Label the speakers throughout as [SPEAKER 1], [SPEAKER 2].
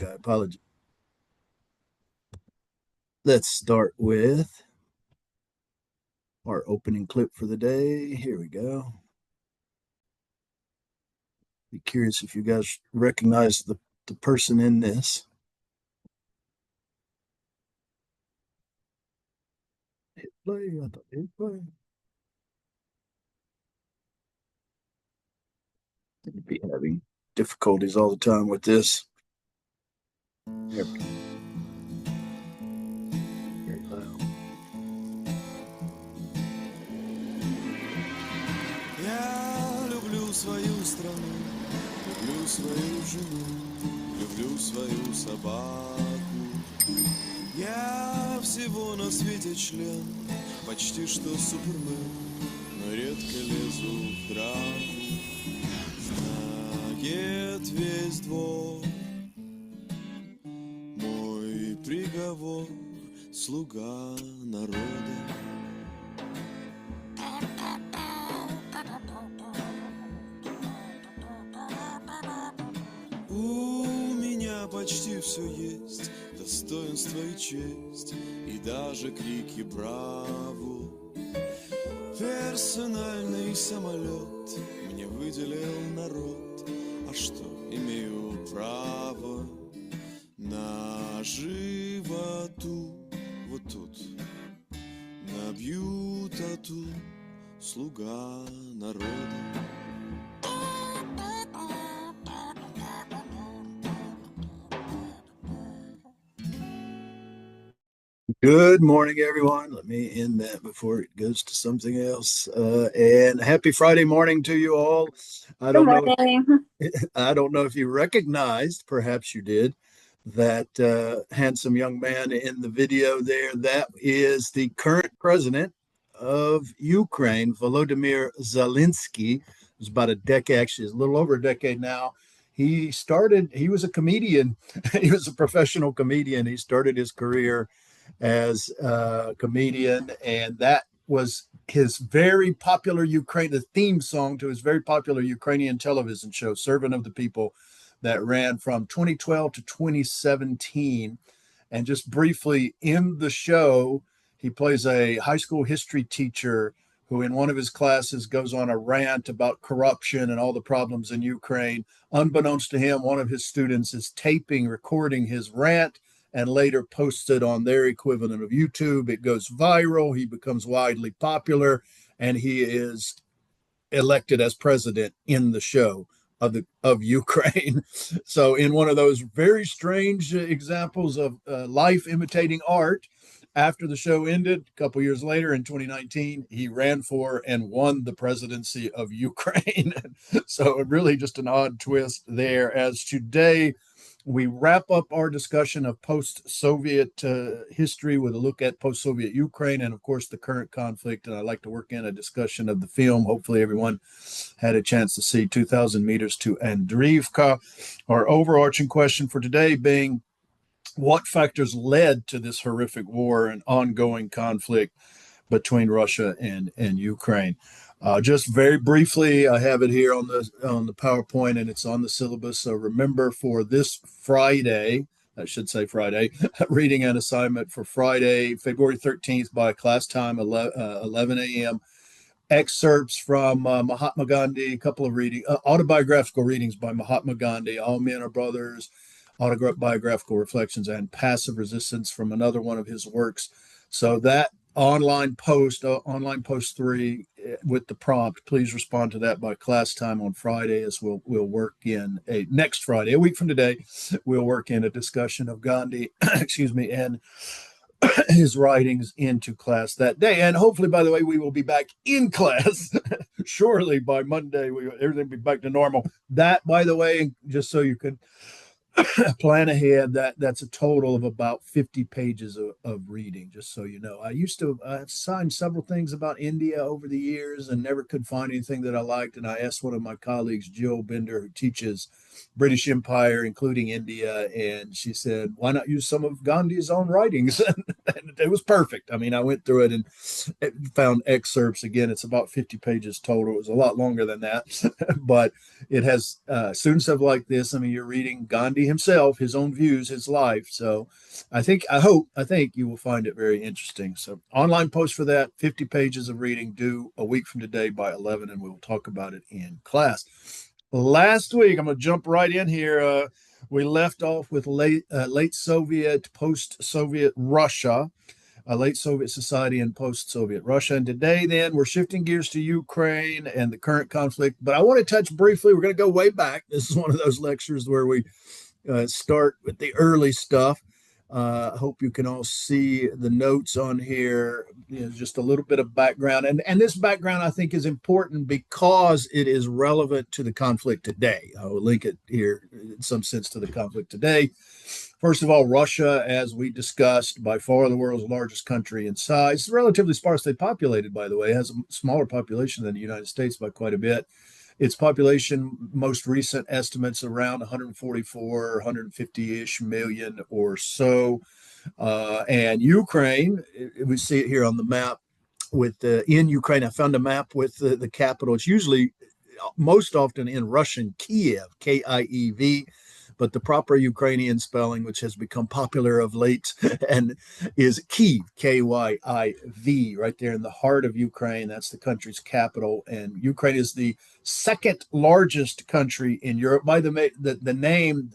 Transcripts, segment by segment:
[SPEAKER 1] I apologize. Let's start with our opening clip for the day. Here we go. Be curious if you guys recognize the person in this. Hit play. I thought hit play. I'd be having difficulties all the time with this. There we go. Very loud.
[SPEAKER 2] Я люблю свою страну, люблю свою жену, люблю свою собаку. Я всего на свете член, почти что супермен, но редко лезу в драку. Знает весь двор мой приговор, слуга народа. У меня почти все есть, достоинство и честь, и даже крики «Браво!». Персональный самолет мне выделил народ, а что, имею право на животу. Вот тут набью тату, слуга народа.
[SPEAKER 1] Good morning, everyone. Let me end that before it goes to something else. And happy Friday morning to you all. I
[SPEAKER 3] Good
[SPEAKER 1] don't know.
[SPEAKER 3] morning.
[SPEAKER 1] I don't know if you recognized, perhaps you did, that handsome young man in the video there. That is the current president of Ukraine, Volodymyr Zelensky. It was about a decade, actually, it's a little over a decade now. He was a comedian. He was a professional comedian. He started his career as a comedian, and that was his very popular the theme song to his very popular Ukrainian television show, Servant of the People, that ran from 2012 to 2017. And just briefly in the show, he plays a high school history teacher who in one of his classes goes on a rant about corruption and all the problems in Ukraine. Unbeknownst to him, one of his students is recording his rant, and later posted on their equivalent of YouTube. It goes viral. He becomes widely popular, and he is elected as president in the show of Ukraine. So, in one of those very strange examples of life imitating art, after the show ended, a couple years later in 2019, he ran for and won the presidency of Ukraine. So, really just an odd twist there. As today, we wrap up our discussion of post-Soviet history with a look at post-Soviet Ukraine and, of course, the current conflict. And I'd like to work in a discussion of the film. Hopefully everyone had a chance to see 2,000 Meters to Andriivka. Our overarching question for today being, what factors led to this horrific war and ongoing conflict between Russia and Ukraine? Just very briefly, I have it here on the PowerPoint, and it's on the syllabus. So remember, for this Friday, I should say Friday, reading an assignment for Friday, February 13th by class time, 11 a.m. Excerpts from Mahatma Gandhi, a couple of autobiographical readings by Mahatma Gandhi, All Men Are Brothers, autobiographical reflections, and Passive Resistance from another one of his works. So that online post 3 with the prompt, please respond to that by class time on Friday, as we'll work in next Friday, a week from today, we'll work in a discussion of Gandhi, excuse me, and his writings into class that day. And hopefully, by the way, we will be back in class surely by Monday. Everything will be back to normal. That, by the way, just so you can plan ahead, that's a total of about 50 pages of reading, just so you know. I've signed several things about India over the years and never could find anything that I liked. And I asked one of my colleagues, Jill Bender, who teaches British Empire, including India, and she said, why not use some of Gandhi's own writings? And it was perfect. I mean, I went through it and found excerpts. Again, it's about 50 pages total. It was a lot longer than that, but it has students have like this. I mean, you're reading Gandhi himself, his own views, his life. So I think you will find it very interesting. So online post for that, 50 pages of reading due a week from today by 11, and we will talk about it in class. Last week, I'm going to jump right in here. We left off with late Soviet, post-Soviet Russia, late Soviet society and post-Soviet Russia. And today, then, we're shifting gears to Ukraine and the current conflict. But I want to touch briefly. We're going to go way back. This is one of those lectures where we start with the early stuff. I hope you can all see the notes on here, just a little bit of background. And this background, I think, is important because it is relevant to the conflict today. I will link it here in some sense to the conflict today. First of all, Russia, as we discussed, by far the world's largest country in size, relatively sparsely populated, by the way, has a smaller population than the United States by quite a bit. Its population, most recent estimates, around 144, 150-ish million or so. And Ukraine, we see it here on the map with in Ukraine. I found a map with the capital. It's usually most often in Russian Kiev, Kiev, but the proper Ukrainian spelling, which has become popular of late, and is Kyiv, Kyiv, right there in the heart of Ukraine. That's the country's capital, and Ukraine is the second largest country in Europe. By the name,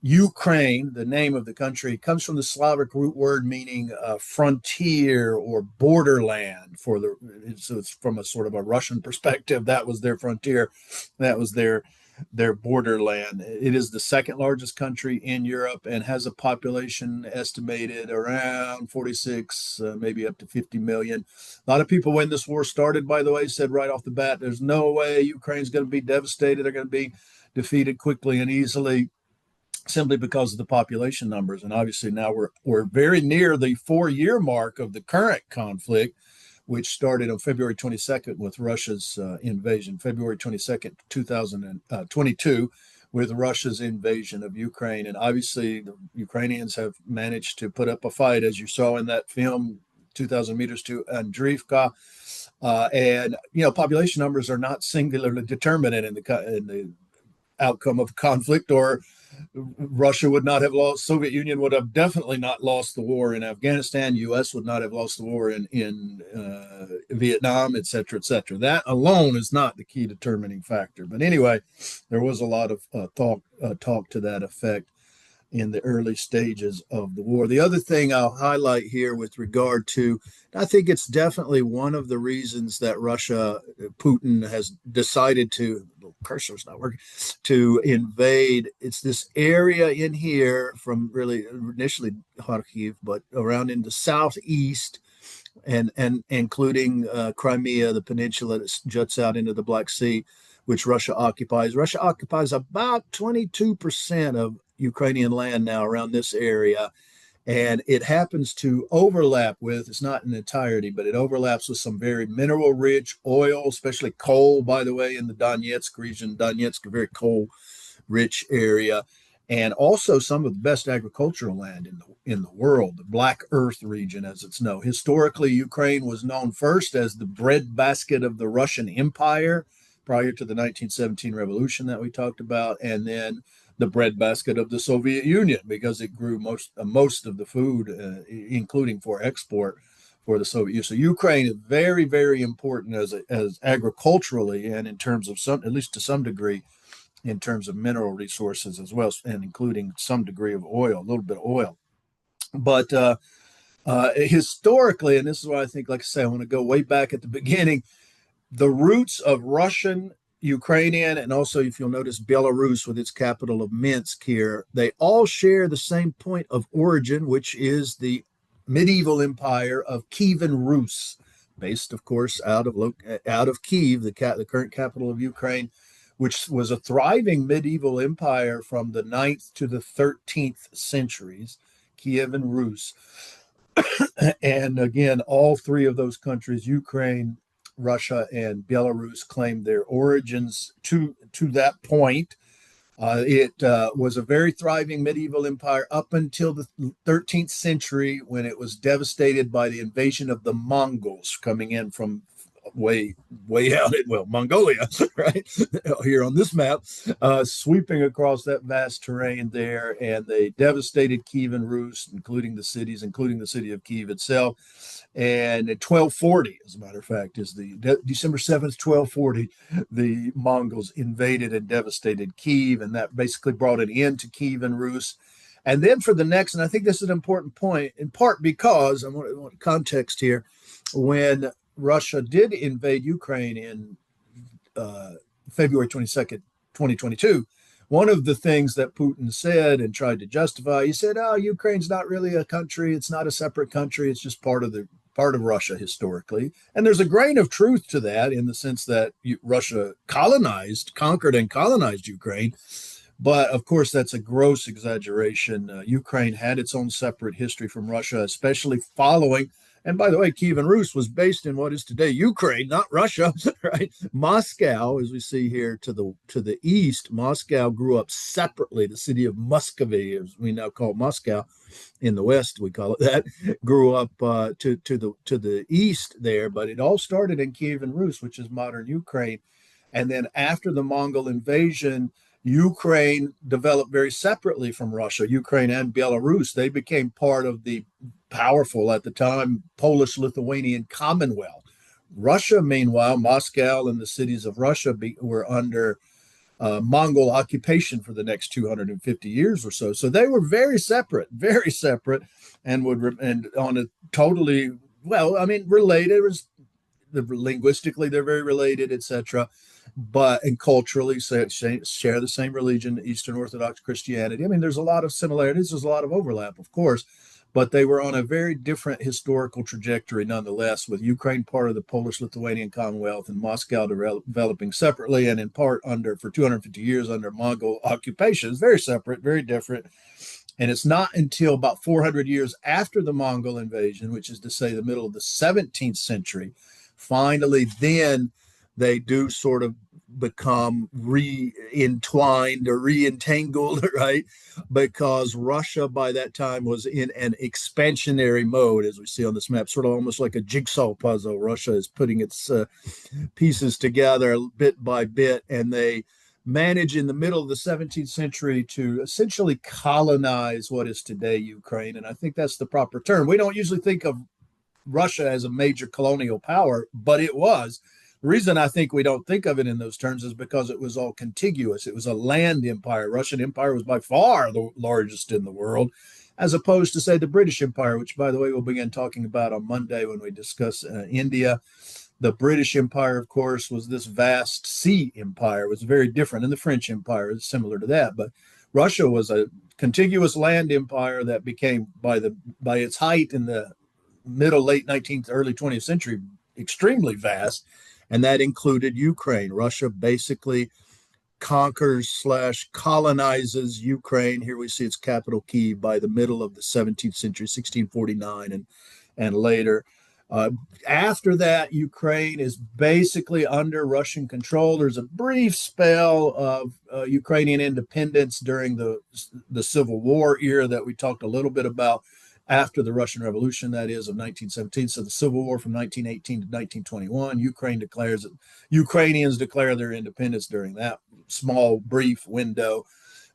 [SPEAKER 1] Ukraine, the name of the country, comes from the Slavic root word meaning frontier or borderland. So it's from a sort of a Russian perspective. That was their frontier. That was their borderland. It is the second largest country in Europe and has a population estimated around 46, maybe up to 50 million. A lot of people, when this war started, by the way, said right off the bat, there's no way Ukraine's going to be devastated. They're going to be defeated quickly and easily, simply because of the population numbers. And obviously now we're very near the 4-year mark of the current conflict, which started on February 22nd with Russia's invasion, February 22nd, 2022, with Russia's invasion of Ukraine. And obviously, the Ukrainians have managed to put up a fight, as you saw in that film, 2,000 meters to Andriivka. And, population numbers are not singularly determinant in the outcome of conflict, or Russia would not have lost. Soviet Union would have definitely not lost the war in Afghanistan. U.S. would not have lost the war in Vietnam, et cetera, et cetera. That alone is not the key determining factor. But anyway, there was a lot of talk to that effect in the early stages of the war. The other thing I'll highlight here with regard to, I think it's definitely one of the reasons that Putin has decided to, cursor's not working, to invade. It's this area in here from really initially Kharkiv, but around into southeast and including Crimea, the peninsula that juts out into the Black Sea, which Russia occupies. Russia occupies about 22% of Ukrainian land now around this area. And it happens to overlap with, it's not in entirety, but it overlaps with some very mineral rich oil, especially coal, by the way, in the Donetsk region. Donetsk, a very coal rich area. And also some of the best agricultural land in the world, the Black Earth region, as it's known. Historically, Ukraine was known first as the breadbasket of the Russian Empire prior to the 1917 revolution that we talked about, and then the breadbasket of the Soviet Union, because it grew most of the food, including for export for the Soviet Union. So Ukraine is very, very important as agriculturally, and in terms of some, at least to some degree, in terms of mineral resources as well, and including some degree of oil, a little bit of oil. But historically, and this is why I think, like I say, I want to go way back at the beginning, the roots of Russian, Ukrainian, and also, if you'll notice, Belarus with its capital of Minsk here, they all share the same point of origin, which is the medieval empire of Kievan Rus, based, of course, out of Kyiv, the current capital of Ukraine, which was a thriving medieval empire from the 9th to the 13th centuries, Kievan Rus. And again, all three of those countries, Ukraine, Russia, and Belarus, claim their origins to that point It was a very thriving medieval empire up until the 13th century, when it was devastated by the invasion of the Mongols coming in from way out in, well, Mongolia, right here on this map, sweeping across that vast terrain there, and they devastated Kievan Rus, including the cities, including the city of Kiev itself. And in 1240, as a matter of fact, is the December 7th, 1240, the Mongols invaded and devastated Kiev, and that basically brought an end to Kievan Rus. And then for the next, and I think this is an important point, in part because I want context here, when Russia did invade Ukraine in February 22nd, 2022, one of the things that Putin said and tried to justify, he said, "Oh, Ukraine's not really a country. It's not a separate country. It's just part of Russia historically." And there's a grain of truth to that, in the sense that Russia conquered and colonized Ukraine. But of course, that's a gross exaggeration. Ukraine had its own separate history from Russia, especially following. And by the way, Kievan Rus was based in what is today Ukraine, not Russia, right? Moscow, as we see here to the east, Moscow grew up separately. The city of Muscovy, as we now call Moscow, in the West we call it that, grew up to the east there. But it all started in Kievan Rus, which is modern Ukraine. And then after the Mongol invasion, Ukraine developed very separately from Russia. Ukraine and Belarus, they became part of the powerful at the time Polish-Lithuanian Commonwealth. Russia, meanwhile, Moscow and the cities of Russia were under Mongol occupation for the next 250 years or so. So they were very separate, and and on a totally, well, I mean, related. Linguistically, they're very related, etc. But and culturally, share the same religion, Eastern Orthodox Christianity. I mean, there's a lot of similarities. There's a lot of overlap, of course, but they were on a very different historical trajectory nonetheless, with Ukraine part of the Polish-Lithuanian Commonwealth and Moscow developing separately, and in part for 250 years under Mongol occupation. It's very separate, very different. And it's not until about 400 years after the Mongol invasion, which is to say the middle of the 17th century, finally then they do sort of become re-entwined or re-entangled, right? Because Russia by that time was in an expansionary mode, as we see on this map, sort of almost like a jigsaw puzzle. Russia is putting its pieces together bit by bit, and they manage in the middle of the 17th century to essentially colonize what is today Ukraine. And I think that's the proper term. We don't usually think of Russia as a major colonial power, but it was. The reason I think we don't think of it in those terms is because it was all contiguous. It was a land empire. Russian Empire was by far the largest in the world, as opposed to, say, the British Empire, which, by the way, we'll begin talking about on Monday when we discuss India. The British Empire, of course, was this vast sea empire. It was very different. And the French Empire is similar to that. But Russia was a contiguous land empire that became, by its height in the late 19th, early 20th century, extremely vast. And that included Ukraine. Russia basically conquers/colonizes Ukraine. Here we see its capital, Kyiv, by the middle of the 17th century, 1649 and later. After that, Ukraine is basically under Russian control. There's a brief spell of Ukrainian independence during the Civil War era that we talked a little bit about after the Russian Revolution, that is, of 1917. So the Civil War from 1918 to 1921, Ukrainians declare their independence during that small, brief window.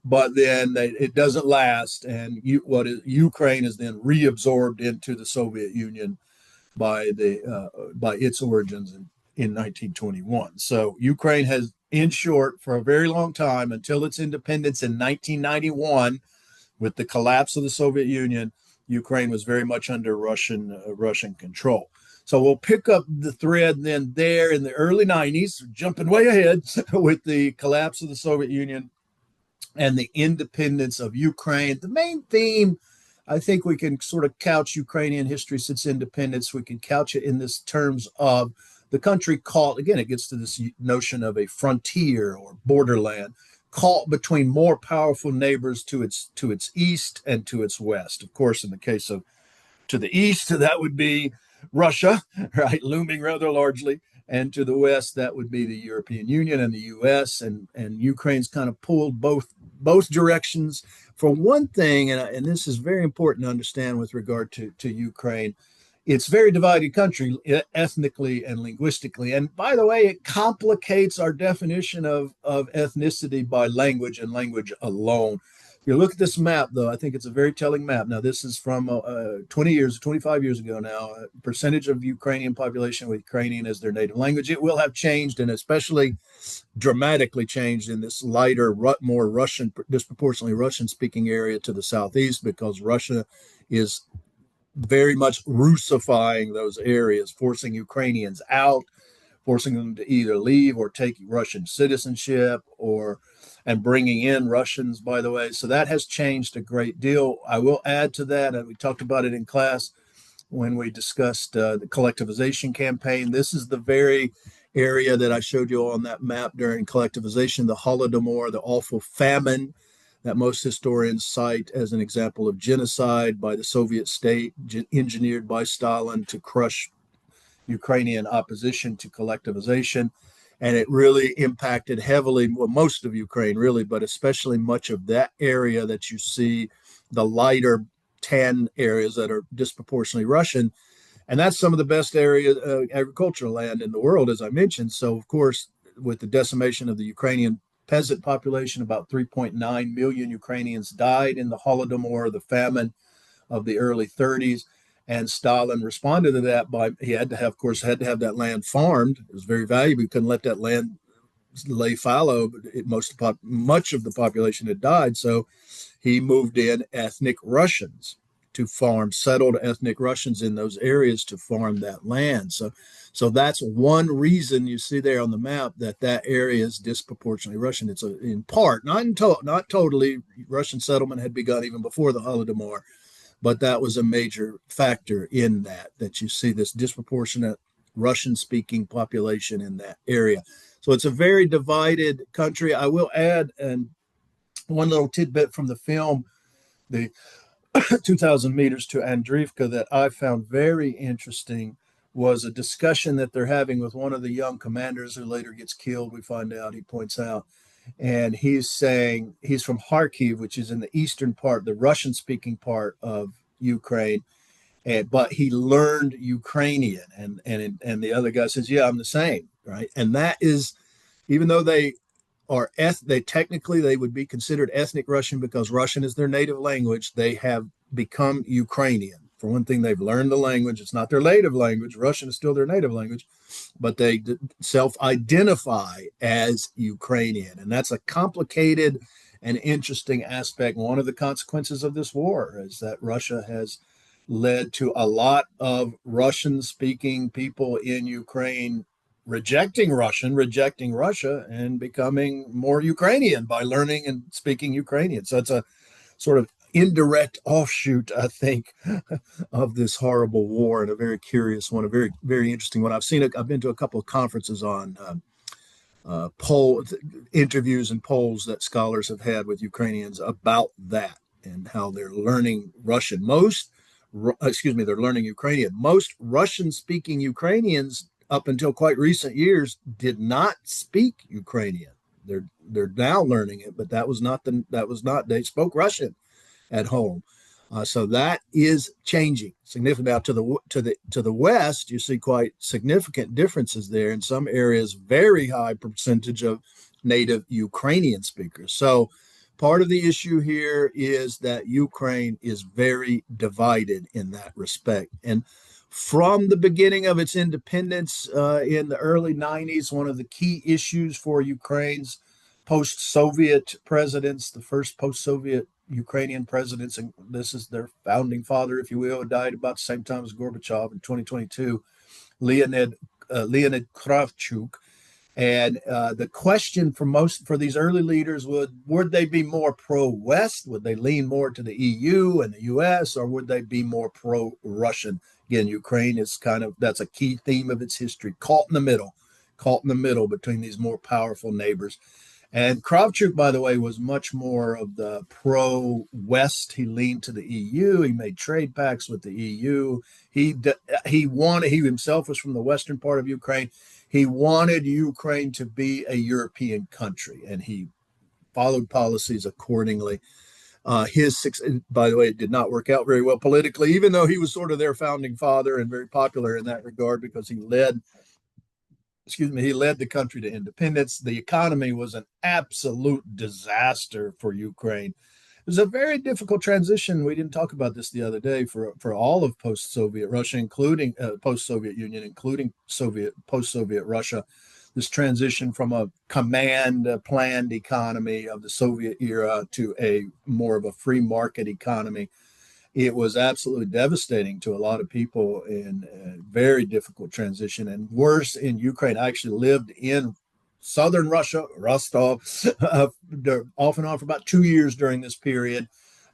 [SPEAKER 1] But then it doesn't last, and Ukraine is then reabsorbed into the Soviet Union by its origins in 1921. So Ukraine has, in short, for a very long time, until its independence in 1991, with the collapse of the Soviet Union, Ukraine was very much under Russian control. So we'll pick up the thread then there in the early 90s, jumping way ahead, with the collapse of the Soviet Union and the independence of Ukraine. The main theme, I think we can sort of couch Ukrainian history since independence. We can couch it in this terms of the country caught, again, it gets to this notion of a frontier or borderland, caught between more powerful neighbors to its east and to its west. Of course, in the case of to the east, that would be Russia, right, looming rather largely. And to the west, that would be the European Union and the U.S. And Ukraine's kind of pulled both directions. For one thing, and this is very important to understand with regard to Ukraine, it's a very divided country ethnically and linguistically. And by the way, it complicates our definition of ethnicity by language and language alone. If you look at this map, though, I think it's a very telling map. Now, this is from 25 years ago now. Percentage of Ukrainian population with Ukrainian as their native language. It will have changed, and especially dramatically changed in this lighter, more Russian, disproportionately Russian-speaking area to the southeast, because Russia is very much Russifying those areas, forcing Ukrainians out, forcing them to either leave or take Russian citizenship, and bringing in Russians, by the way. So that has changed a great deal. I will add to that, and we talked about it in class when we discussed the collectivization campaign. This is the very area that I showed you on that map during collectivization, the Holodomor, the awful famine that most historians cite as an example of genocide by the Soviet state, engineered by Stalin to crush Ukrainian opposition to collectivization. And it really impacted heavily, well, most of Ukraine, really, but especially much of that area that you see, the lighter tan areas that are disproportionately Russian. And that's some of the best agricultural land in the world, as I mentioned. So, of course, with the decimation of the Ukrainian peasant population, about 3.9 million Ukrainians died in the Holodomor, the famine of the early 30s. And Stalin responded to that by, he had to have, of course, had to have that land farmed. It was very valuable. He couldn't let that land lay fallow. But much of the population had died. So he moved in ethnic Russians to farm, settled ethnic Russians in those areas to farm that land. So that's one reason you see there on the map that area is disproportionately Russian. It's in part, not totally. Russian settlement had begun even before the Holodomor, but that was a major factor in that you see this disproportionate Russian-speaking population in that area. So it's a very divided country. I will add, and one little tidbit from the film, the 2,000 meters to Andriivka, that I found very interesting was a discussion that they're having with one of the young commanders who later gets killed. We find out, he points out, and he's saying he's from Kharkiv, which is in the eastern part, the Russian-speaking part of Ukraine, but he learned Ukrainian, and the other guy says, "Yeah, I'm the same," right? And that is, even though they technically they would be considered ethnic Russian because Russian is their native language, they have become Ukrainian. For one thing, they've learned the language. It's not their native language. Russian is still their native language, but they self-identify as Ukrainian. And that's a complicated and interesting aspect. One of the consequences of this war is that Russia has led to a lot of Russian-speaking people in Ukraine rejecting Russia, and becoming more Ukrainian by learning and speaking Ukrainian. So it's a sort of indirect offshoot, I think, of this horrible war, and a very curious one, a very, very interesting one. I've been to a couple of conferences on poll interviews and polls that scholars have had with Ukrainians about that and how they're learning Russian. They're learning Ukrainian. Most Russian-speaking Ukrainians up until quite recent years did not speak Ukrainian. They're now learning it, but they spoke Russian at home. So that is changing significantly. Now to the west, you see quite significant differences there. In some areas, very high percentage of native Ukrainian speakers. So part of the issue here is that Ukraine is very divided in that respect. And from the beginning of its independence in the early 90s, one of the key issues for Ukraine's post-Soviet presidents, the first post-Soviet Ukrainian presidents, and this is their founding father, if you will, died about the same time as Gorbachev in 2022, Leonid Kravchuk. And the question for these early leaders would they be more pro-West? Would they lean more to the EU and the US, or would they be more pro-Russian? Again, Ukraine is that's a key theme of its history, caught in the middle between these more powerful neighbors. And Kravchuk, by the way, was much more of the pro-West. He leaned to the EU. He made trade pacts with the EU. He himself was from the western part of Ukraine. He wanted Ukraine to be a European country, and he followed policies accordingly. By the way, it did not work out very well politically, even though he was sort of their founding father and very popular in that regard because he led the country to independence. The economy was an absolute disaster for Ukraine. It was a very difficult transition. We didn't talk about this the other day for all of post-Soviet Russia, including post-Soviet Union, including Soviet post-Soviet Russia. This transition from a command planned economy of the Soviet era to a more of a free market economy, it was absolutely devastating to a lot of people in a very difficult transition, and worse in Ukraine. I actually lived in southern Russia, Rostov, off and on for about 2 years during this period.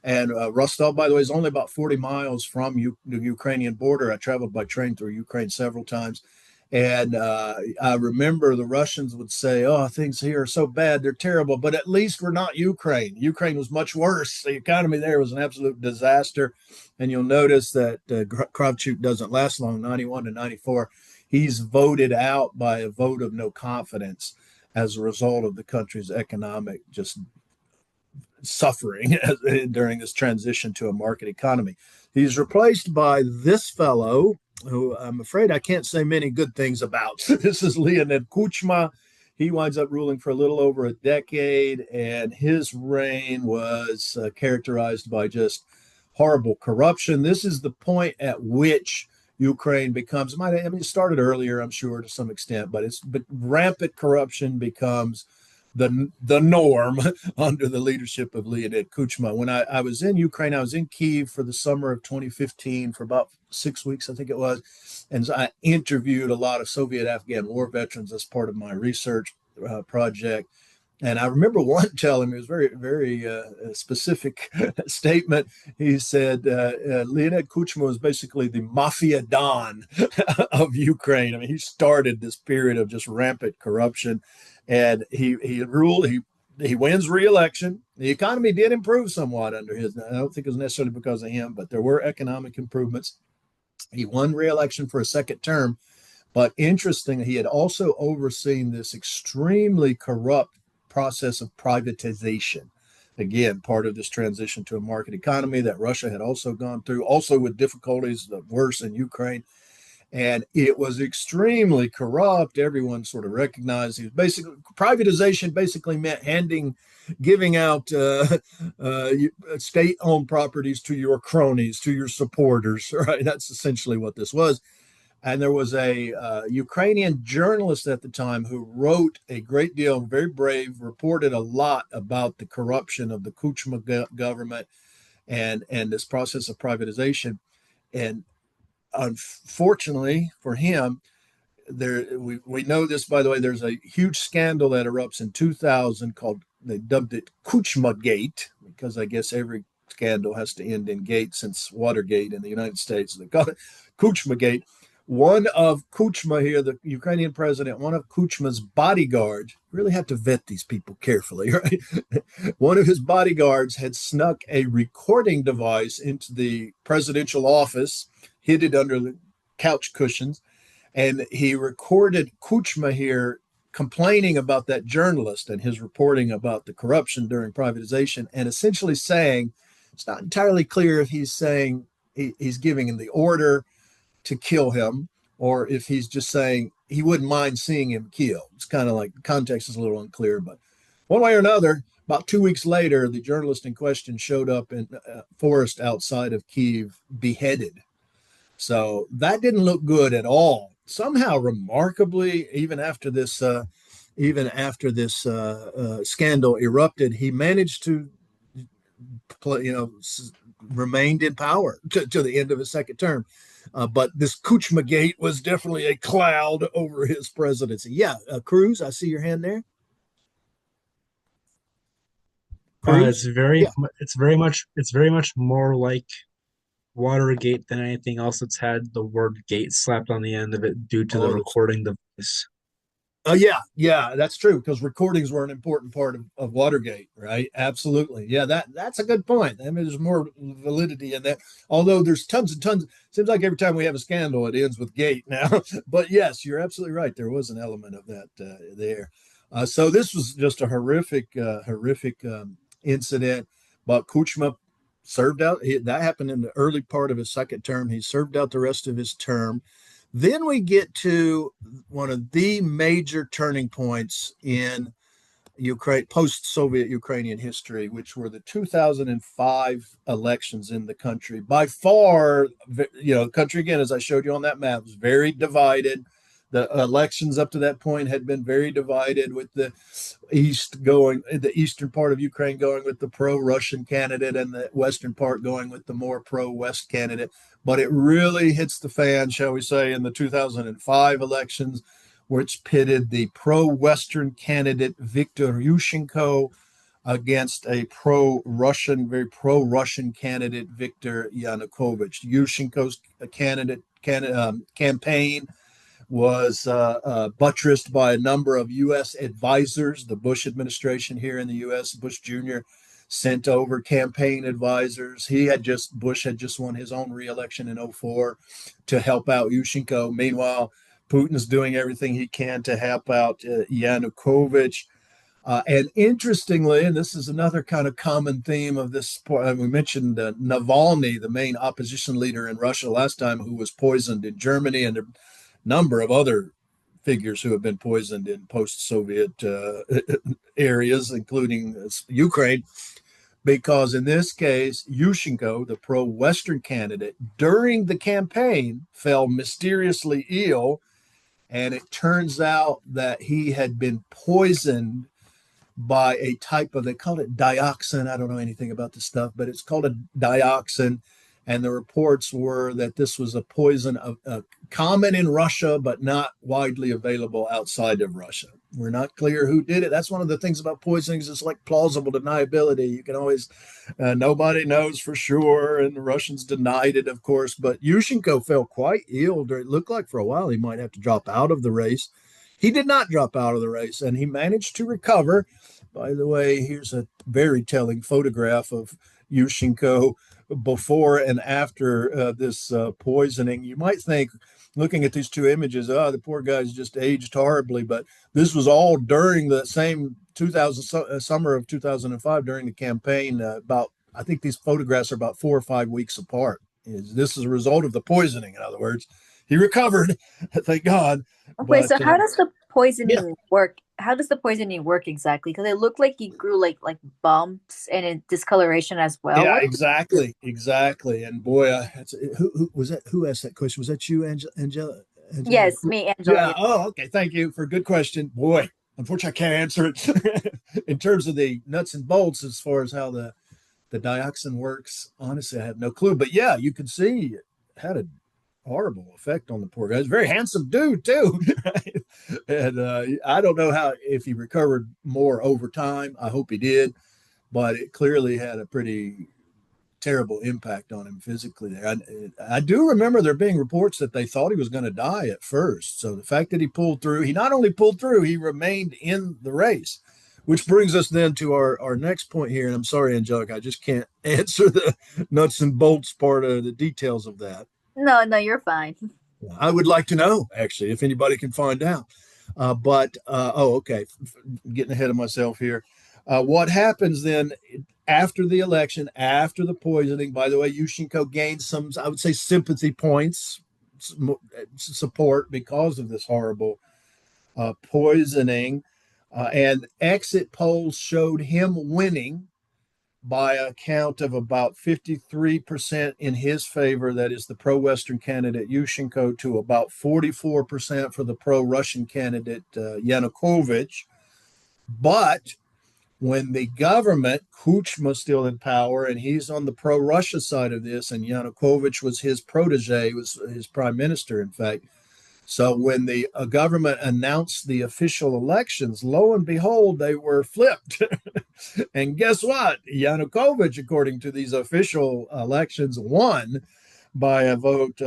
[SPEAKER 1] And Rostov, by the way, is only about 40 miles from the Ukrainian border. I traveled by train through Ukraine several times. And I remember the Russians would say, "Oh, things here are so bad, they're terrible, but at least we're not Ukraine." Ukraine was much worse. The economy there was an absolute disaster. And you'll notice that Kravchuk doesn't last long, 91 to 94. He's voted out by a vote of no confidence as a result of the country's economic just suffering during this transition to a market economy. He's replaced by this fellow who I'm afraid I can't say many good things about. This is Leonid Kuchma. He winds up ruling for a little over a decade, and his reign was characterized by just horrible corruption. This is the point at which Ukraine becomes, it started earlier, I'm sure, to some extent, but rampant corruption becomes the norm under the leadership of Leonid Kuchma. When I was in Ukraine, I was in Kyiv for the summer of 2015 for about 6 weeks, I think it was. And so I interviewed a lot of Soviet Afghan war veterans as part of my research project. And I remember one telling me, it was very, very specific statement. He said, Leonid Kuchma was basically the mafia don of Ukraine. I mean, he started this period of just rampant corruption, and he ruled. He wins re-election. The economy did improve somewhat under his. I don't think it was necessarily because of him, but there were economic improvements. He won re-election for a second term. But interestingly, he had also overseen this extremely corrupt process of privatization. Again, part of this transition to a market economy that Russia had also gone through, also with difficulties worse in Ukraine. And it was extremely corrupt. Everyone sort of recognized it was basically privatization basically meant giving out state-owned properties to your cronies, to your supporters. Right? That's essentially what this was. And there was a Ukrainian journalist at the time who wrote a great deal, very brave, reported a lot about the corruption of the Kuchma government and this process of privatization. And unfortunately for him, we know this, by the way. There's a huge scandal that erupts in 2000 called, they dubbed it Kuchma Gate, because I guess every scandal has to end in gate since Watergate in the United States. They call it Kuchma Gate. One of Kuchma here, the Ukrainian president, one of Kuchma's bodyguards, really have to vet these people carefully, right? One of his bodyguards had snuck a recording device into the presidential office, hid it under the couch cushions, and he recorded Kuchma here complaining about that journalist and his reporting about the corruption during privatization, and essentially saying, it's not entirely clear if he's saying he's giving him the order to kill him, or if he's just saying he wouldn't mind seeing him killed. It's kind of like the context is a little unclear, but one way or another, about 2 weeks later, the journalist in question showed up in a forest outside of Kyiv, beheaded. So that didn't look good at all. Somehow, remarkably, even after this scandal erupted, he managed to, remained in power to the end of his second term. But this Kuchma Gate was definitely a cloud over his presidency. Yeah, Cruz, I see your hand there.
[SPEAKER 3] It's
[SPEAKER 1] Cruz?
[SPEAKER 3] very,
[SPEAKER 1] Yeah.
[SPEAKER 3] it's very much more like Watergate than anything else that's had the word gate slapped on the end of it due to the
[SPEAKER 1] Oh,
[SPEAKER 3] recording device.
[SPEAKER 1] Yeah, that's true because recordings were an important part of Watergate, right? Absolutely. Yeah, that's a good point. I mean, there's more validity in that. Although there's tons and tons. Seems like every time we have a scandal, it ends with Gate now. But yes, you're absolutely right. There was an element of that there. So this was just a horrific incident. But Kuchma served out. That happened in the early part of his second term. He served out the rest of his term. Then we get to one of the major turning points in Ukraine, post-Soviet Ukrainian history, which were the 2005 elections in the country. By far, the country, again, as I showed you on that map, was very divided. The elections up to that point had been very divided, with the eastern part of Ukraine going with the pro-Russian candidate and the western part going with the more pro-West candidate. But it really hits the fan, shall we say, in the 2005 elections, which pitted the pro-Western candidate Viktor Yushchenko against a very pro-Russian candidate, Viktor Yanukovych. Yushchenko's campaign was buttressed by a number of U.S. advisors. The Bush administration here in the U.S., Bush Jr., sent over campaign advisors. Bush had just won his own reelection in 2004 to help out Yushchenko. Meanwhile, Putin's doing everything he can to help out Yanukovych. And interestingly, and this is another kind of common theme of this, we mentioned Navalny, the main opposition leader in Russia last time, who was poisoned in Germany, and a number of other figures who have been poisoned in post-Soviet areas, including Ukraine. Because in this case, Yushchenko, the pro-Western candidate, during the campaign fell mysteriously ill, and it turns out that he had been poisoned by a type of, they call it dioxin. I don't know anything about this stuff, but it's called a dioxin. And the reports were that this was a poison common in Russia, but not widely available outside of Russia. We're not clear who did it. That's one of the things about poisonings. It's like plausible deniability. You can always, nobody knows for sure. And the Russians denied it, of course. But Yushchenko fell quite ill. It looked like for a while he might have to drop out of the race. He did not drop out of the race, and he managed to recover. By the way, here's a very telling photograph of Yushchenko before and after this poisoning. You might think, looking at these two images, the poor guy's just aged horribly, but this was all during the same summer of 2005 during the campaign. I think these photographs are about 4 or 5 weeks apart. This is a result of the poisoning, in other words. He recovered, thank God.
[SPEAKER 4] Okay,
[SPEAKER 1] But
[SPEAKER 4] so how does the
[SPEAKER 1] yeah,
[SPEAKER 4] poisoning work? How does the poisoning work exactly? Because it looked like he grew like bumps and discoloration as well.
[SPEAKER 1] yeah,
[SPEAKER 4] What?
[SPEAKER 1] exactly. And boy, who was that? Who asked that question? Was that you, Angela? Angela?
[SPEAKER 4] Yes, me, Angela.
[SPEAKER 1] Yeah.
[SPEAKER 4] Yeah.
[SPEAKER 1] Oh, okay. Thank you for a good question. Boy, unfortunately, I can't answer it in terms of the nuts and bolts as far as how the dioxin works. Honestly, I have no clue. But yeah, you can see it had a horrible effect on the poor guy. He's a very handsome dude too, right? And I don't know if he recovered more over time. I hope he did, but it clearly had a pretty terrible impact on him physically there. I do remember there being reports that they thought he was going to die at first. So the fact that he pulled through, he not only pulled through, he remained in the race, which brings us then to our next point here. And I'm sorry, Angelica, I just can't answer the nuts and bolts part of the details of that.
[SPEAKER 4] No, you're fine.
[SPEAKER 1] I would like to know, actually, if anybody can find out. Okay, getting ahead of myself here. What happens then after the election, after the poisoning? By the way, Yushchenko gained some, I would say, sympathy points, support because of this horrible poisoning. And exit polls showed him winning by a count of about 53% in his favor. That is the pro-Western candidate Yushchenko, to about 44% for the pro-Russian candidate Yanukovych. But when the government, Kuchma still in power, and he's on the pro-Russia side of this, and Yanukovych was his protege, was his prime minister, in fact. So when the government announced the official elections, lo and behold, they were flipped. And guess what? Yanukovych, according to these official elections, won by a vote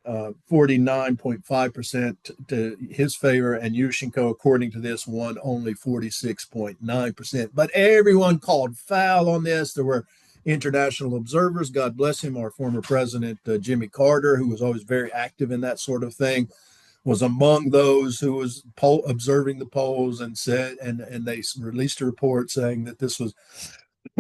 [SPEAKER 1] 49.5% to his favor, and Yushchenko, according to this, won only 46.9%. But everyone called foul on this. There were international observers, God bless him, our former president, Jimmy Carter, who was always very active in that sort of thing, was among those who was observing the polls and said, and they released a report saying that this was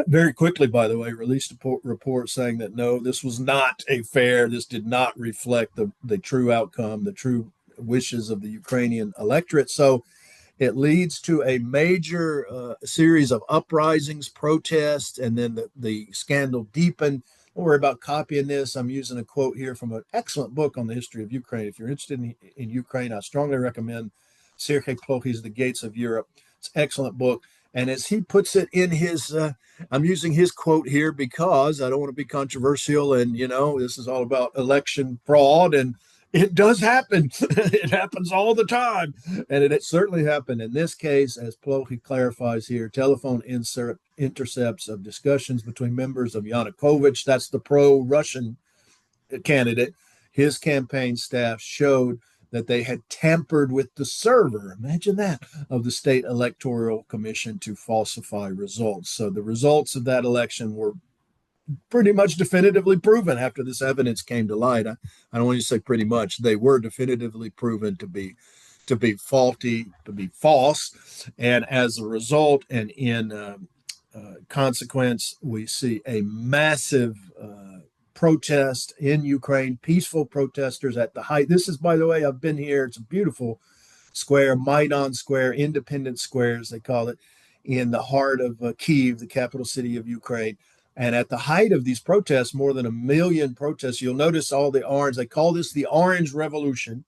[SPEAKER 1] very quickly, by the way, released a report saying that no, this was not a fair, this did not reflect the true outcome, the true wishes of the Ukrainian electorate. So it leads to a major series of uprisings, protests, and then the scandal deepened. Don't worry about copying this. I'm using a quote here from an excellent book on the history of Ukraine. If you're interested in Ukraine, I strongly recommend Sergei Plokhy's The Gates of Europe. It's an excellent book. And as he puts it in his, I'm using his quote here because I don't want to be controversial. And, you know, this is all about election fraud. And it does happen. It happens all the time. And it certainly happened in this case, as Plokhy clarifies here, telephone intercepts of discussions between members of Yanukovych, that's the pro-Russian candidate, his campaign staff showed that they had tampered with the server, imagine that, of the state electoral commission to falsify results. So the results of that election were pretty much definitively proven after this evidence came to light. I don't want to say pretty much. They were definitively proven to be faulty, to be false. And as a result, and in consequence, we see a massive protest in Ukraine, peaceful protesters at the height. This is, by the way, I've been here. It's a beautiful square, Maidan Square, Independence Square, as they call it, in the heart of Kyiv, the capital city of Ukraine. And at the height of these protests, more than 1 million protests, you'll notice all the orange. They call this the Orange Revolution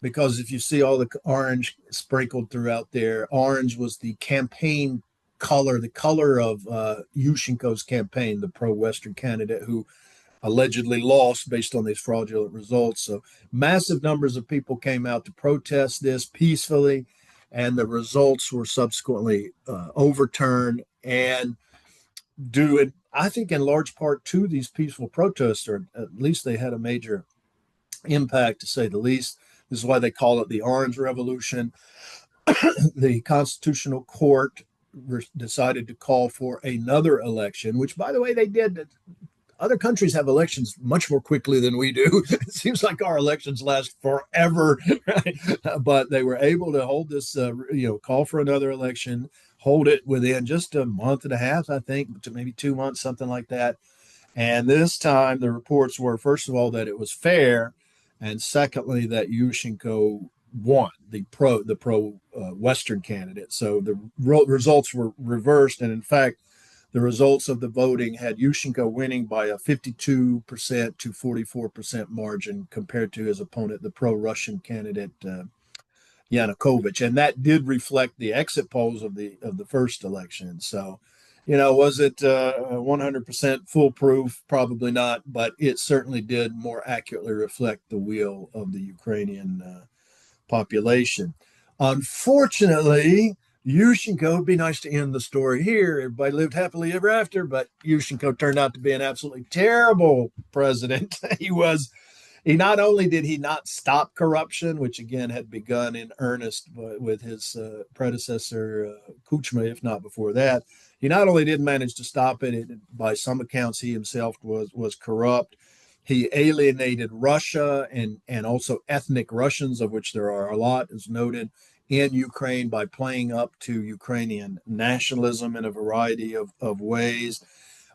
[SPEAKER 1] because if you see all the orange sprinkled throughout there, orange was the campaign color, the color of Yushchenko's campaign, the pro-Western candidate who allegedly lost based on these fraudulent results. So massive numbers of people came out to protest this peacefully, and the results were subsequently overturned, and due, I think, in large part to these peaceful protests, or at least they had a major impact, to say the least. This is why they call it the Orange Revolution. The Constitutional Court decided to call for another election, which, by the way, they did. Other countries have elections much more quickly than we do. It seems like our elections last forever, right? But they were able to hold this, call for another election, hold it within just a month and a half, I think, to maybe 2 months, something like that. And this time the reports were, first of all, that it was fair, and secondly, that Yushchenko won, the pro Western candidate. So the results were reversed, and in fact, the results of the voting had Yushchenko winning by a 52% to 44% margin compared to his opponent, the pro-Russian candidate Yanukovych, and that did reflect the exit polls of the first election. So, was it 100% foolproof? Probably not, but it certainly did more accurately reflect the will of the Ukrainian population. Unfortunately, Yushchenko, it'd be nice to end the story here. Everybody lived happily ever after, but Yushchenko turned out to be an absolutely terrible president. He not only did he not stop corruption, which again had begun in earnest with his predecessor, Kuchma, if not before that, he not only didn't manage to stop it, by some accounts, he himself was corrupt. He alienated Russia and also ethnic Russians, of which there are a lot, as noted, in Ukraine by playing up to Ukrainian nationalism in a variety of ways.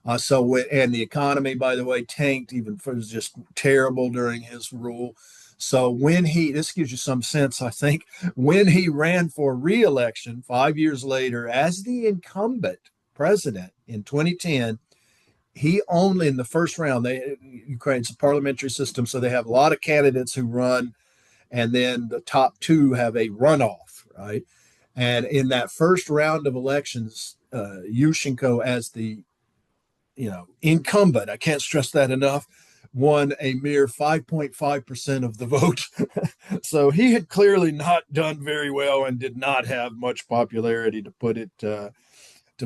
[SPEAKER 1] And the economy, by the way, tanked. Even it was just terrible during his rule. So this gives you some sense, I think, when he ran for re-election 5 years later as the incumbent president in 2010, he only, in the first round, Ukraine's a parliamentary system, so they have a lot of candidates who run, and then the top two have a runoff, right? And in that first round of elections, Yushchenko, as the incumbent, I can't stress that enough, won a mere 5.5% of the vote. So he had clearly not done very well and did not have much popularity, to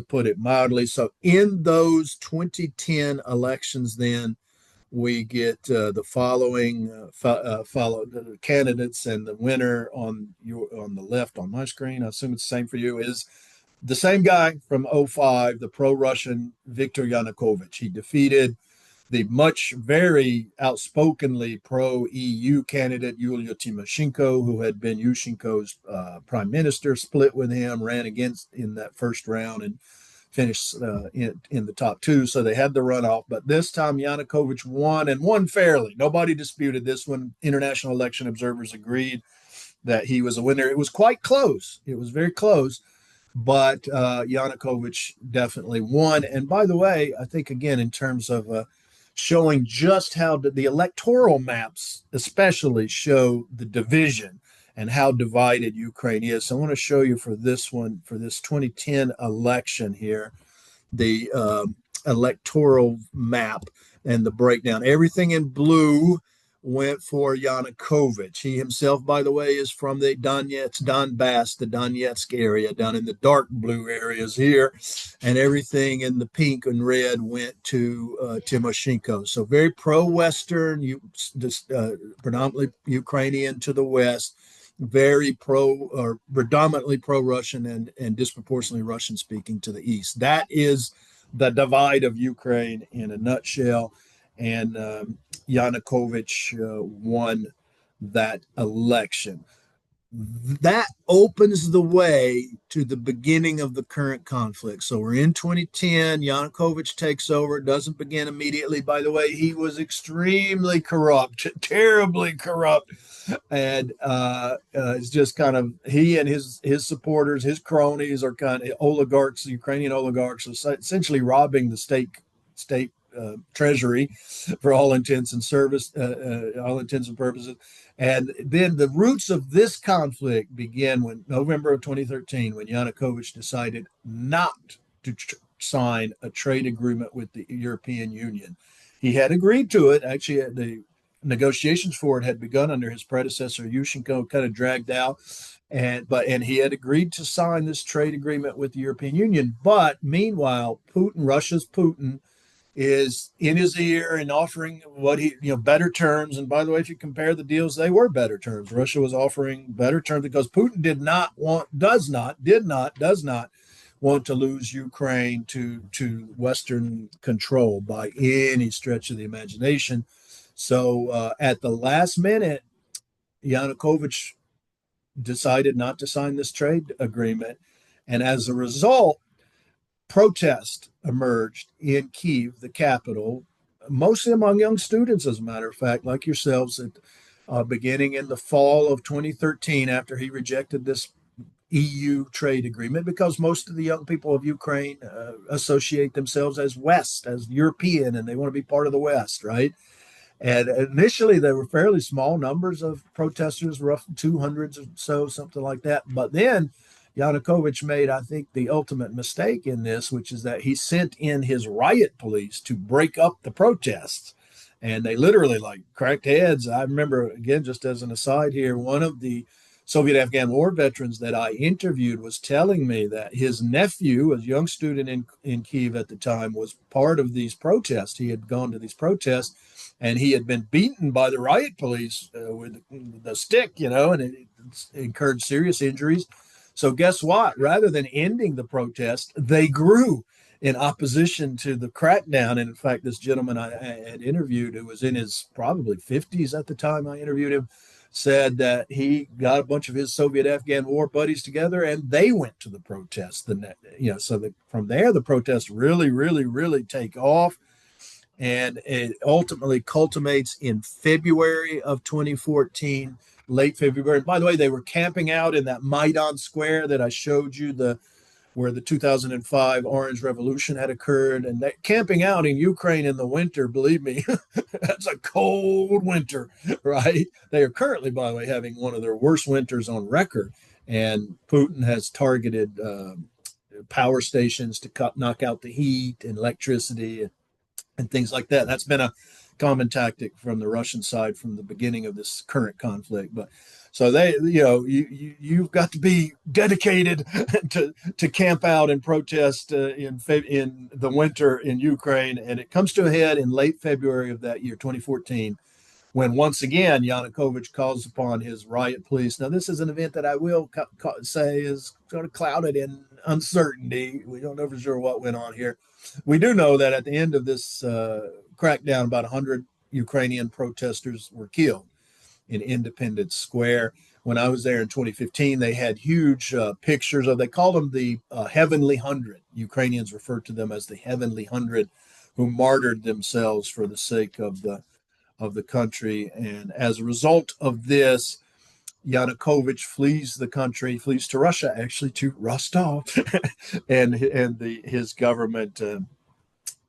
[SPEAKER 1] put it mildly. So in those 2010 elections, then we get the following follow the candidates, and the winner on the left on my screen, I assume it's the same for you, is the same guy from '05, the pro-Russian Viktor Yanukovych. He defeated the very outspokenly pro-EU candidate Yulia Tymoshenko, who had been Yushchenko's prime minister, split with him, ran against in that first round, and finished in the top two. So they had the runoff. But this time Yanukovych won, and won fairly. Nobody disputed this one. International election observers agreed that he was a winner. It was quite close. It was very close, but Yanukovych definitely won. And by the way, I think, again, in terms of showing just how the electoral maps especially show the division and how divided Ukraine is. So I want to show you for this one, for this 2010 election here, the electoral map and the breakdown. Everything in blue went for Yanukovych. He himself, by the way, is from the Donbass, the Donetsk area, down in the dark blue areas here. And everything in the pink and red went to Tymoshenko. So very pro-Western, predominantly Ukrainian to the west, very predominantly pro-Russian and disproportionately Russian-speaking to the east. That is the divide of Ukraine in a nutshell. And Yanukovych won that election. That opens the way to the beginning of the current conflict. So we're in 2010. Yanukovych takes over. It doesn't begin immediately. By the way, he was extremely corrupt, terribly corrupt. And it's just kind of, he and his supporters, his cronies, are kind of oligarchs, Ukrainian oligarchs, essentially robbing the state treasury for all intents and purposes. And then the roots of this conflict began when November of 2013, when Yanukovych decided not to sign a trade agreement with the European Union. He had agreed to it. Actually, the negotiations for it had begun under his predecessor, Yushchenko, kind of dragged out. And he had agreed to sign this trade agreement with the European Union. But meanwhile, Russia's Putin, is in his ear and offering better terms. And by the way, if you compare the deals, they were better terms. Russia was offering better terms because Putin does not want to lose Ukraine to Western control by any stretch of the imagination. So at the last minute, Yanukovych decided not to sign this trade agreement. And as a result, protest emerged in Kyiv, the capital, mostly among young students, as a matter of fact, like yourselves, beginning in the fall of 2013 after he rejected this EU trade agreement, because most of the young people of Ukraine associate themselves as West, as European, and they want to be part of the West, right? And initially, there were fairly small numbers of protesters, roughly 200s or so, something like that. But then Yanukovych made, I think, the ultimate mistake in this, which is that he sent in his riot police to break up the protests. And they literally cracked heads. I remember, again, just as an aside here, one of the Soviet-Afghan war veterans that I interviewed was telling me that his nephew, a young student in Kyiv at the time, was part of these protests. He had gone to these protests, and he had been beaten by the riot police with the stick, and it incurred serious injuries. So guess what? Rather than ending the protest, they grew in opposition to the crackdown. And in fact, this gentleman I had interviewed, who was in his probably 50s at the time I interviewed him, said that he got a bunch of his Soviet-Afghan war buddies together and they went to the protest. From there, the protests really, really, really take off. And it ultimately culminates in February of 2014, late February. And by the way, they were camping out in that Maidan Square that I showed you, where the 2005 Orange Revolution had occurred. And that camping out in Ukraine in the winter, believe me, that's a cold winter, right? They are currently, by the way, having one of their worst winters on record. And Putin has targeted power stations to knock out the heat and electricity and things like that. That's been a common tactic from the Russian side from the beginning of this current conflict. But so they, you've got to be dedicated to camp out and protest in the winter in Ukraine, and it comes to a head in late February of that year, 2014, when once again Yanukovych calls upon his riot police. Now, this is an event that I will say is sort of clouded in uncertainty. We don't know for sure what went on here. We do know that at the end of this crackdown, about 100 Ukrainian protesters were killed in Independence Square. When I was there in 2015, they had huge pictures of, they called them the Heavenly Hundred. Ukrainians referred to them as the Heavenly Hundred, who martyred themselves for the sake of the country. And as a result of this, Yanukovych flees the country, flees to Russia, actually to Rostov, and his government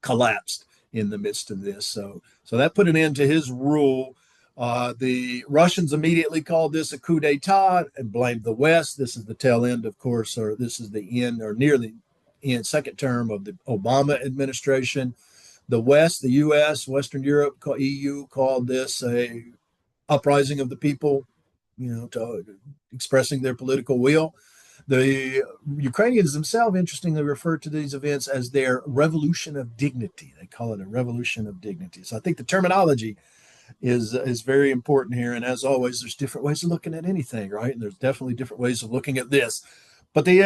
[SPEAKER 1] collapsed in the midst of this. So that put an end to his rule. The Russians immediately called this a coup d'etat and blamed the West. This is the tail end, of course, or this is the end, or near the end, second term of the Obama administration. The West, the U.S., Western Europe, EU, called this a uprising of the people, to expressing their political will. The Ukrainians themselves, interestingly, refer to these events as their revolution of dignity. They call it a revolution of dignity. So I think the terminology is very important here. And as always, there's different ways of looking at anything, right? And there's definitely different ways of looking at this. But the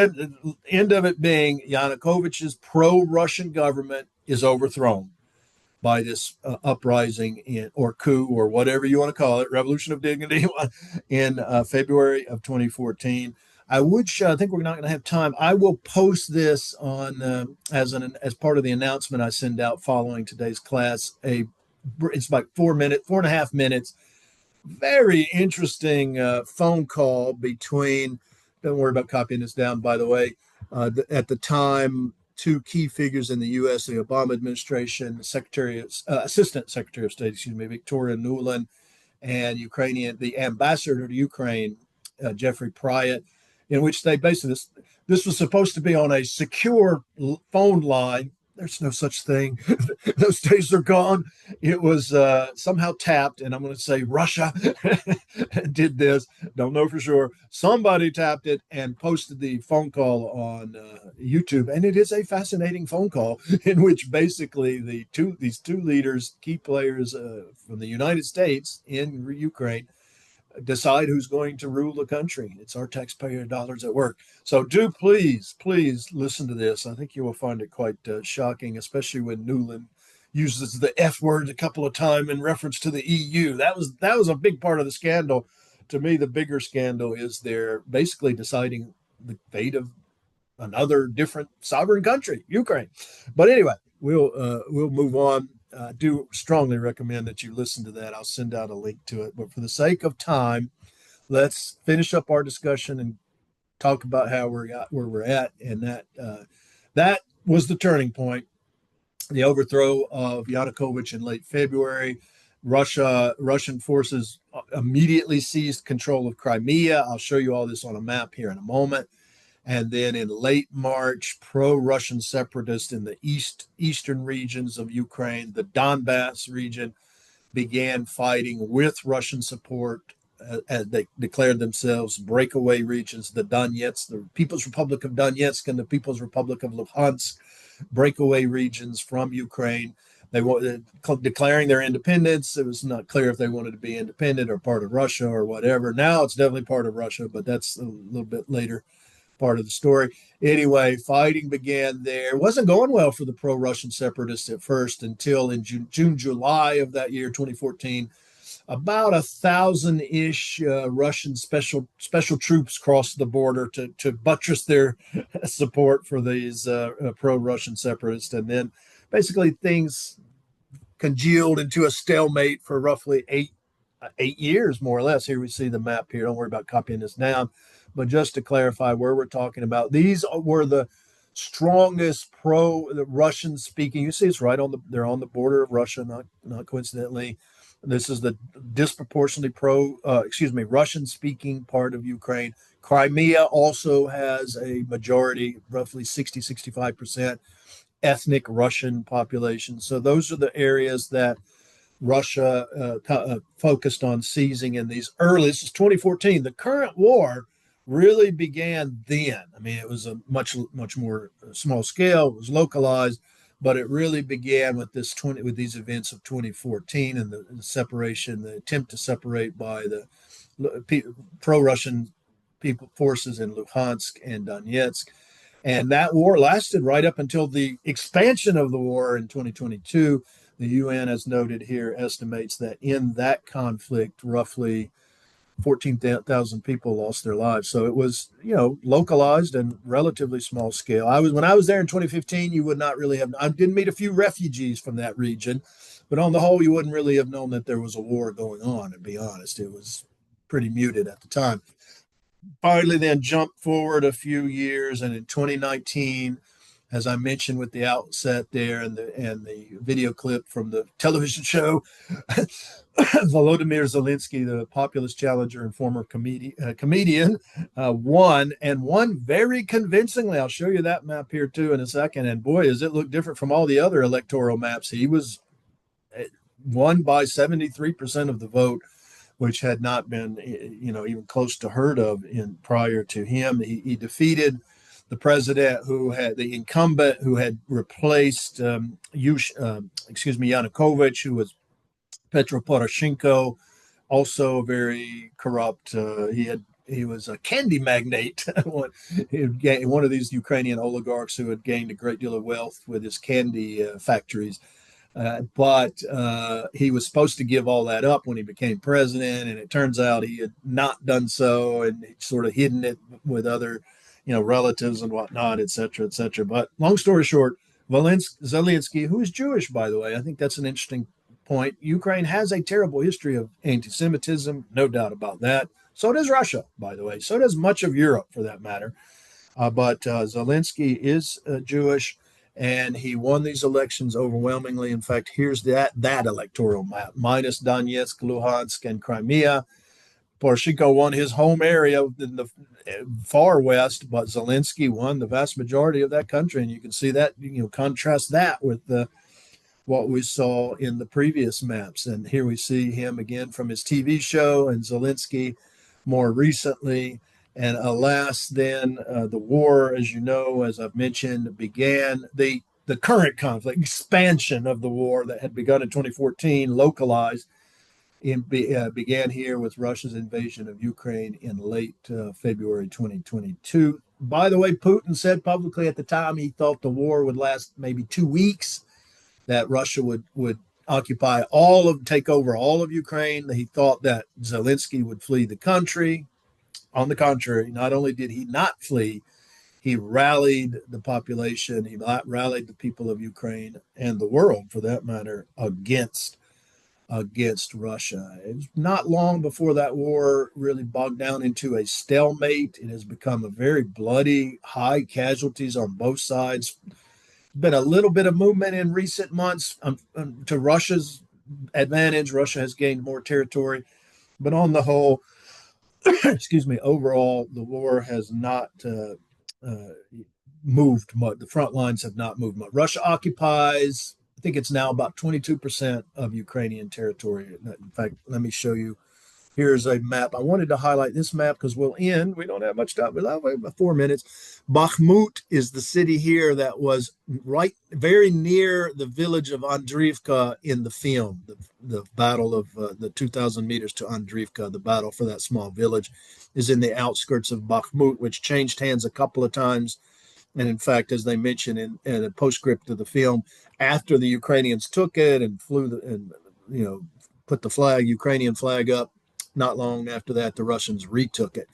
[SPEAKER 1] end of it being Yanukovych's pro-Russian government is overthrown by this uprising or coup or whatever you want to call it, revolution of dignity, in February of 2014. I think we're not going to have time. I will post this on as part of the announcement I send out following today's class. It's like 4.5 minutes. Very interesting phone call between. Don't worry about copying this down, by the way. At the time, two key figures in the U.S., the Obama administration, Assistant Secretary of State, Victoria Nuland, and the ambassador to Ukraine, Jeffrey Pryat, in which they basically, this was supposed to be on a secure phone line. There's no such thing. Those days are gone. It was somehow tapped, and I'm going to say Russia did this. Don't know for sure. Somebody tapped it and posted the phone call on YouTube, and it is a fascinating phone call in which basically these two leaders, key players from the United States in Ukraine, decide who's going to rule the country. It's our taxpayer dollars at work. So do please listen to this. I think you will find it quite shocking, especially when Nuland uses the F word a couple of times in reference to the EU. That was a big part of the scandal. To me, the bigger scandal is they're basically deciding the fate of another different sovereign country, Ukraine. But anyway, we'll move on. I do strongly recommend that you listen to that. I'll send out a link to it. But for the sake of time, let's finish up our discussion and talk about how where we're at. And that was the turning point, the overthrow of Yanukovych in late February. Russian forces immediately seized control of Crimea. I'll show you all this on a map here in a moment. And then in late March, pro-Russian separatists in the eastern regions of Ukraine, the Donbass region, began fighting with Russian support as they declared themselves breakaway regions, the Donetsk, the People's Republic of Donetsk and the People's Republic of Luhansk, breakaway regions from Ukraine. They were declaring their independence. It was not clear if they wanted to be independent or part of Russia or whatever. Now it's definitely part of Russia, but that's a little bit later part of the story. Anyway, fighting began there. It wasn't going well for the pro-Russian separatists at first until in June, July of that year, 2014, about 1,000-ish Russian special troops crossed the border to buttress their support for these pro-Russian separatists. And then basically things congealed into a stalemate for roughly eight years, more or less. Here we see the map here. Don't worry about copying this down. But just to clarify where we're talking about, these were the strongest Russian speaking. You see, it's they're on the border of Russia, not coincidentally. This is the disproportionately Russian speaking part of Ukraine. Crimea also has a majority, roughly 65% ethnic Russian population. So those are the areas that Russia focused on seizing in these early, this is 2014. The current war really began then. I mean, it was a much more small scale, it was localized, but it really began with with these events of 2014 and the separation, the attempt to separate by the pro-Russian people forces in Luhansk and Donetsk. And that war lasted right up until the expansion of the war in 2022. The UN, as noted here, estimates that in that conflict, roughly 14,000 people lost their lives. So it was, localized and relatively small scale. When I was there in 2015, you would not really have. I did meet a few refugees from that region, but on the whole, you wouldn't really have known that there was a war going on. To be honest, it was pretty muted at the time. Finally, then jumped forward a few years, and in 2019, as I mentioned with the outset there, and the video clip from the television show, Volodymyr Zelensky, the populist challenger and former comedian, won very convincingly. I'll show you that map here too in a second. And boy, does it look different from all the other electoral maps. He was won by 73% of the vote, which had not been, even close to heard of prior to him. He defeated the president the incumbent who had replaced Yanukovych, who was Petro Poroshenko, also very corrupt. He was a candy magnate, one of these Ukrainian oligarchs who had gained a great deal of wealth with his candy factories. But he was supposed to give all that up when he became president, and it turns out he had not done so, and he'd sort of hidden it with other, relatives and whatnot, et cetera, et cetera. But long story short, Zelensky, who is Jewish, by the way, I think that's an interesting point. Ukraine has a terrible history of anti-Semitism, no doubt about that. So does Russia, by the way. So does much of Europe, for that matter. But Zelensky is Jewish, and he won these elections overwhelmingly. In fact, here's that electoral map, minus Donetsk, Luhansk, and Crimea. Poroshenko won his home area in the far west, but Zelensky won the vast majority of that country. And you can see that, contrast that with what we saw in the previous maps. And here we see him again from his TV show, and Zelensky more recently. And alas, then the war, as you know, as I've mentioned, began. The current conflict, expansion of the war that had begun in 2014, localized, began here with Russia's invasion of Ukraine in late February 2022. By the way, Putin said publicly at the time he thought the war would last maybe 2 weeks, that Russia would take over all of Ukraine. He thought that Zelensky would flee the country. On the contrary, not only did he not flee, he rallied the population, he rallied the people of Ukraine and the world, for that matter, against Russia. It was not long before that war really bogged down into a stalemate. It has become a very bloody, high casualties on both sides. Been a little bit of movement in recent months to Russia's advantage. Russia has gained more territory, but on the whole, excuse me, overall, the war has not moved much. The front lines have not moved much. Russia occupies, I think it's now about 22% of Ukrainian territory. In fact, let me show you. Here's a map. I wanted to highlight this map because we don't have much time. We'll have about 4 minutes. Bakhmut is the city here that was very near the village of Andriivka in the film, the battle of the 2,000 meters to Andriivka. The battle for that small village is in the outskirts of Bakhmut, which changed hands a couple of times. And in fact, as they mention in a postscript of the film, after the Ukrainians took it and put the Ukrainian flag up, not long after that, the Russians retook it.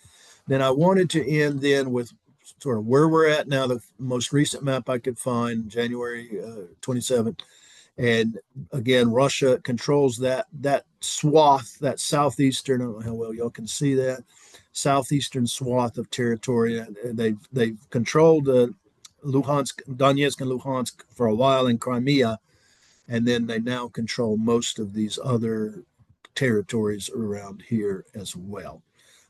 [SPEAKER 1] Then I wanted to end then with sort of where we're at now, the most recent map I could find, January 27th. And again, Russia controls that swath, that southeastern, I don't know how well y'all can see that, southeastern swath of territory. They've controlled Luhansk, Donetsk and Luhansk for a while in Crimea, and then they now control most of these other territories around here as well.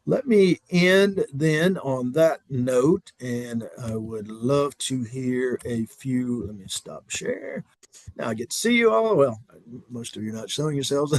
[SPEAKER 1] Let me end then on that note, and I would love to hear let me stop share. Now I get to see you all. Well, most of you are not showing yourselves.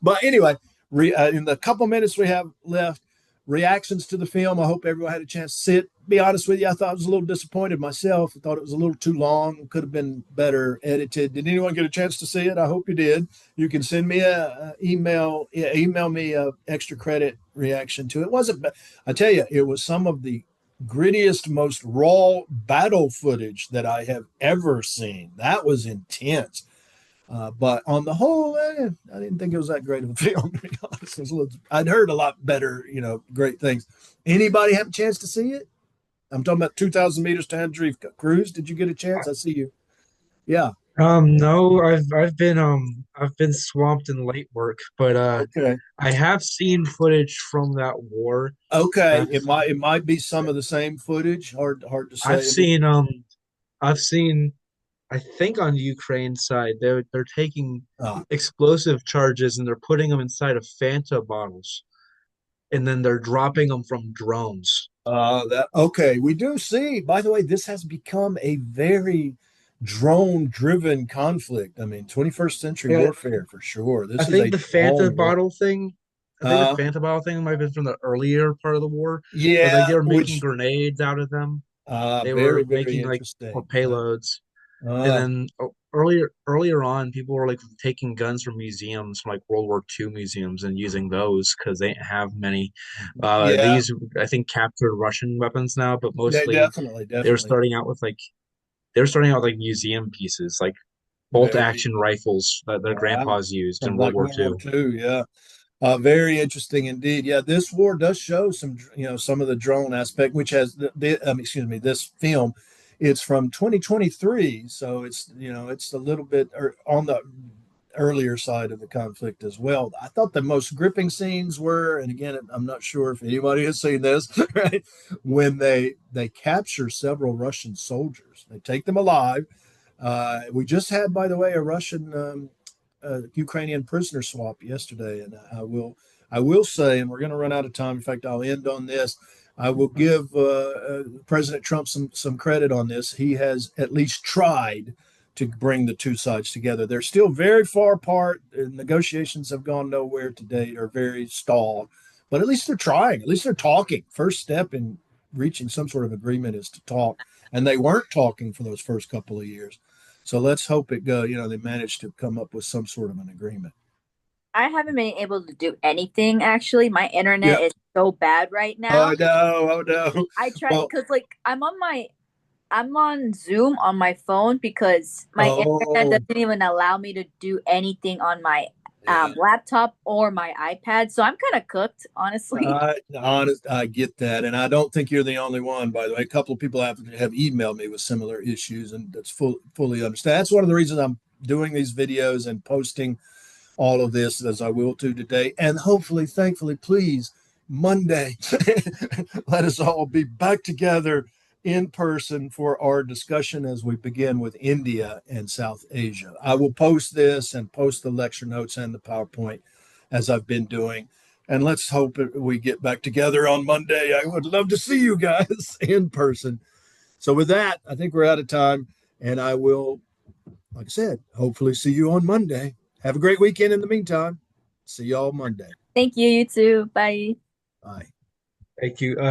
[SPEAKER 1] But anyway, in the couple minutes we have left, reactions to the film. I hope everyone had a chance to see it. Be honest with you, I thought I was a little disappointed myself. I thought it was a little too long. Could have been better edited. Did anyone get a chance to see it? I hope you did. You can send me a email. Yeah, email me a extra credit reaction to it. It wasn't. I tell you, it was some of the grittiest, most raw battle footage that I have ever seen. That was intense. But on the whole, I didn't think it was that great of a film. To be honest, I'd heard a lot better, great things. Anybody have a chance to see it? I'm talking about 2,000 meters to Andreevka. Cruz, did you get a chance? I see you. Yeah.
[SPEAKER 3] No, I've been swamped in late work, but
[SPEAKER 1] Okay.
[SPEAKER 3] I have seen footage from that war.
[SPEAKER 1] Okay.
[SPEAKER 3] I've
[SPEAKER 1] It might be some of the same footage. Hard to
[SPEAKER 3] I've
[SPEAKER 1] say.
[SPEAKER 3] seen I've seen I think on the Ukraine side they're taking
[SPEAKER 1] Uh,
[SPEAKER 3] explosive charges and they're putting them inside of Fanta bottles and then they're dropping them from drones.
[SPEAKER 1] that okay. We do see. By the way, this has become a very drone-driven conflict. I mean, 21st century
[SPEAKER 3] Yeah,
[SPEAKER 1] warfare for sure.
[SPEAKER 3] I
[SPEAKER 1] This is
[SPEAKER 3] think
[SPEAKER 1] a
[SPEAKER 3] the
[SPEAKER 1] drone
[SPEAKER 3] Fanta
[SPEAKER 1] war.
[SPEAKER 3] bottle thing, I think
[SPEAKER 1] Uh,
[SPEAKER 3] the Fanta bottle thing might have been from the earlier part of the war, where
[SPEAKER 1] yeah,
[SPEAKER 3] they were making
[SPEAKER 1] which
[SPEAKER 3] grenades out of them. They
[SPEAKER 1] very,
[SPEAKER 3] were
[SPEAKER 1] very
[SPEAKER 3] making like
[SPEAKER 1] interesting.
[SPEAKER 3] payloads. And
[SPEAKER 1] Uh,
[SPEAKER 3] then earlier on, people were like taking guns from museums, from like World War II museums, and using those because they didn't have many. They
[SPEAKER 1] yeah,
[SPEAKER 3] use, I think, captured Russian weapons now, but
[SPEAKER 1] yeah,
[SPEAKER 3] mostly
[SPEAKER 1] definitely,
[SPEAKER 3] they were
[SPEAKER 1] definitely.
[SPEAKER 3] starting out with like they were starting out with like museum pieces, like bolt
[SPEAKER 1] Very
[SPEAKER 3] action rifles that their
[SPEAKER 1] wow.
[SPEAKER 3] grandpas used in
[SPEAKER 1] From
[SPEAKER 3] World
[SPEAKER 1] like
[SPEAKER 3] War
[SPEAKER 1] World War
[SPEAKER 3] II.
[SPEAKER 1] II, yeah. Very interesting indeed. Yeah, this war does show some, some of the drone aspect, which has excuse me, this film, it's from 2023, so it's a little bit on the earlier side of the conflict as well. I thought the most gripping scenes were, and again, I'm not sure if anybody has seen this, right? When they capture several Russian soldiers, they take them alive. We just had, by the way, a Russian Ukrainian prisoner swap yesterday, and I will say, and we're going to run out of time. In fact, I'll end on this. I will give President Trump some credit on this. He has at least tried to bring the two sides together. They're still very far apart. Negotiations have gone nowhere to date, or very stalled. But at least they're trying. At least they're talking. First step in reaching some sort of agreement is to talk, and they weren't talking for those first couple of years. So let's hope it go. They managed to come up with some sort of an agreement.
[SPEAKER 4] I haven't been able to do anything actually. My internet
[SPEAKER 1] Yep.
[SPEAKER 4] is so bad right
[SPEAKER 1] Oh
[SPEAKER 4] now.
[SPEAKER 1] no! Oh no!
[SPEAKER 4] I try
[SPEAKER 1] Well,
[SPEAKER 4] because like I'm on Zoom on my phone because my internet
[SPEAKER 1] oh
[SPEAKER 4] doesn't even allow me to do anything on my
[SPEAKER 1] yeah.
[SPEAKER 4] laptop or my iPad. So I'm kind of cooked, honestly.
[SPEAKER 1] I get that, and I don't think you're the only one. By the way, a couple of people have emailed me with similar issues, and that's fully understand. That's one of the reasons I'm doing these videos and posting all of this as I will to today. And hopefully, thankfully, please, Monday, let us all be back together in person for our discussion as we begin with India and South Asia. I will post this and post the lecture notes and the PowerPoint as I've been doing. And let's hope we get back together on Monday. I would love to see you guys in person. So, with that, I think we're out of time. And I will, like I said, hopefully see you on Monday. Have a great weekend in the meantime. See y'all Monday.
[SPEAKER 4] Thank you, you too. Bye.
[SPEAKER 1] Bye.
[SPEAKER 3] Thank you.